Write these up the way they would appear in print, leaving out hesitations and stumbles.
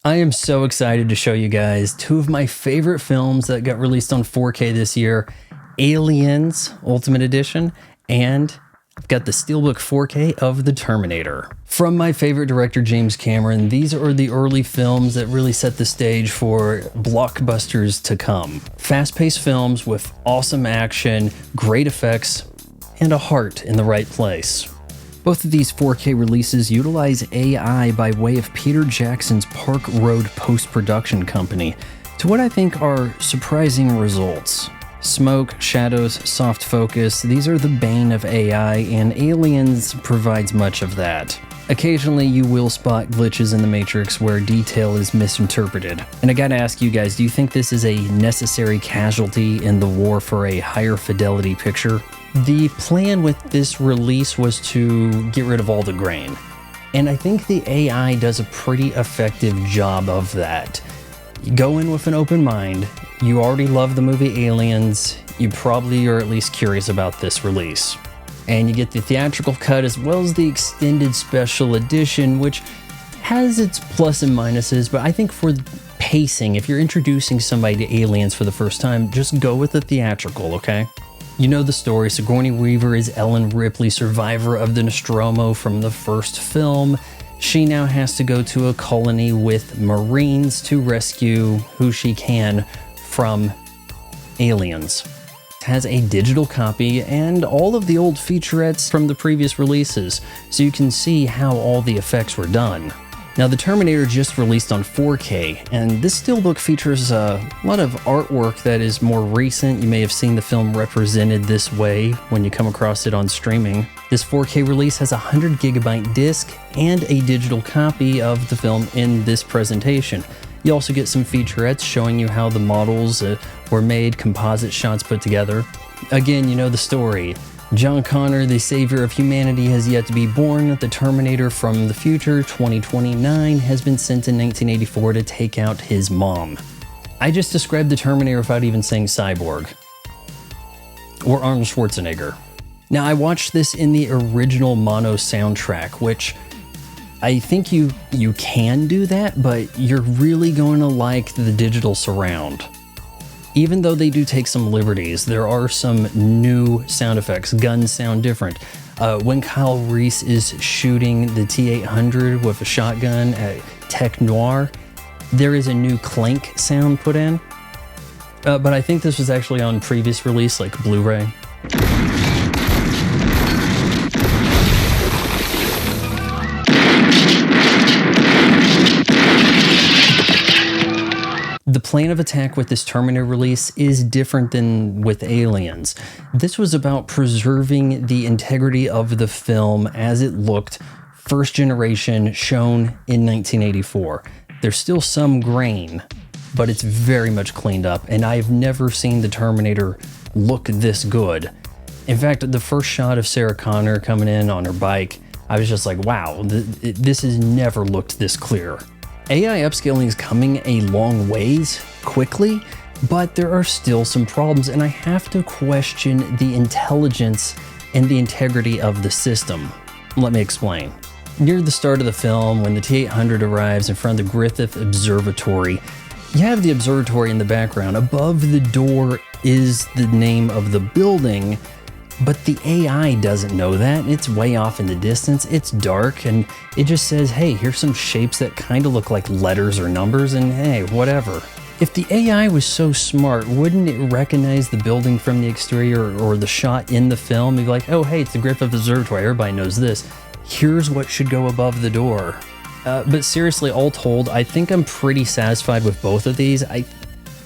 I am so excited to show you guys two of my favorite films that got released on 4K this year, Aliens Ultimate Edition, and I've got the Steelbook 4K of the Terminator. From my favorite director, James Cameron, these are the early films that really set the stage for blockbusters to come. Fast-paced films with awesome action, great effects, and a heart in the right place. Both of these 4K releases utilize AI by way of Peter Jackson's Park Road post-production company to what I think are surprising results. Smoke, shadows, soft focus, these are the bane of AI, and Aliens provides much of that. Occasionally you will spot glitches in the Matrix where detail is misinterpreted. And I gotta ask you guys, do you think this is a necessary casualty in the war for a higher fidelity picture? The plan with this release was to get rid of all the grain, and I think the AI does a pretty effective job of that. You go in with an open mind, you already love the movie Aliens, you probably are at least curious about this release. And you get the theatrical cut as well as the extended special edition, which has its plus and minuses, but I think for pacing, if you're introducing somebody to Aliens for the first time, just go with the theatrical, okay? You know the story. Sigourney Weaver is Ellen Ripley, survivor of the Nostromo from the first film. She now has to go to a colony with Marines to rescue who she can from aliens. It has a digital copy and all of the old featurettes from the previous releases, so you can see how all the effects were done. Now, the Terminator just released on 4K, and this Steelbook features a lot of artwork that is more recent. You may have seen the film represented this way when you come across it on streaming. This 4K release has a 100GB disc and a digital copy of the film in this presentation. You also get some featurettes showing you how the models were made, composite shots put together. Again, you know the story. John Connor, the savior of humanity, has yet to be born. The Terminator from the future, 2029, has been sent in 1984 to take out his mom. I just described the Terminator without even saying cyborg. Or Arnold Schwarzenegger. Now, I watched this in the original mono soundtrack, which I think you can do that, but you're really going to like the digital surround. Even though they do take some liberties, there are some new sound effects. Guns sound different. When Kyle Reese is shooting the T-800 with a shotgun at Tech Noir, there is a new clank sound put in. But I think this was actually on previous release, like Blu-ray. The plan of attack with this Terminator release is different than with Aliens. This was about preserving the integrity of the film as it looked first generation, shown in 1984. There's still some grain, but it's very much cleaned up, and I've never seen the Terminator look this good. In fact, the first shot of Sarah Connor coming in on her bike, I was just like, wow, this has never looked this clear. AI upscaling is coming a long ways quickly, but there are still some problems, and I have to question the intelligence and the integrity of the system. Let me explain. Near the start of the film, when the T-800 arrives in front of the Griffith Observatory, you have the observatory in the background. Above the door is the name of the building, but the AI doesn't know that. It's way off in the distance, it's dark, and it just says, hey, here's some shapes that kind of look like letters or numbers, and hey, whatever. If the AI was so smart, wouldn't it recognize the building from the exterior or the shot in the film? It'd be like, oh, hey, it's the Griffith Observatory, everybody knows this. Here's what should go above the door. But seriously, all told, I think I'm pretty satisfied with both of these. I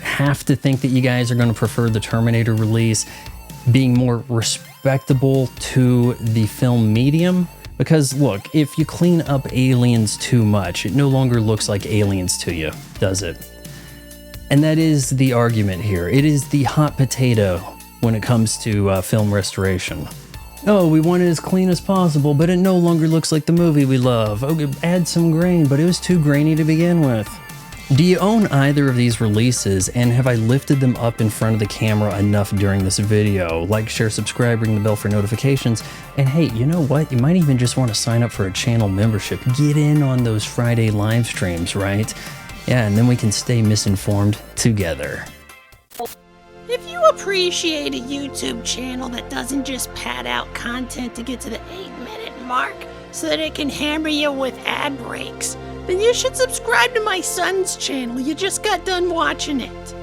have to think that you guys are going to prefer the Terminator release being more respectable to the film medium, because look, if you clean up Aliens too much, it no longer looks like Aliens to you, does it? And that is the argument here. It is the hot potato when it comes to film restoration. Oh, we want it as clean as possible, but it no longer looks like the movie we love. Okay, add some grain, but it was too grainy to begin with. Do you own either of these releases, and have I lifted them up in front of the camera enough during this video? Like, share, subscribe, ring the bell for notifications, and hey, you know what? You might even just want to sign up for a channel membership. Get in on those Friday live streams, right? Yeah, and then we can stay misinformed together. If you appreciate a YouTube channel that doesn't just pad out content to get to the 8-minute mark so that it can hammer you with ad breaks, then you should subscribe to my son's channel. You just got done watching it.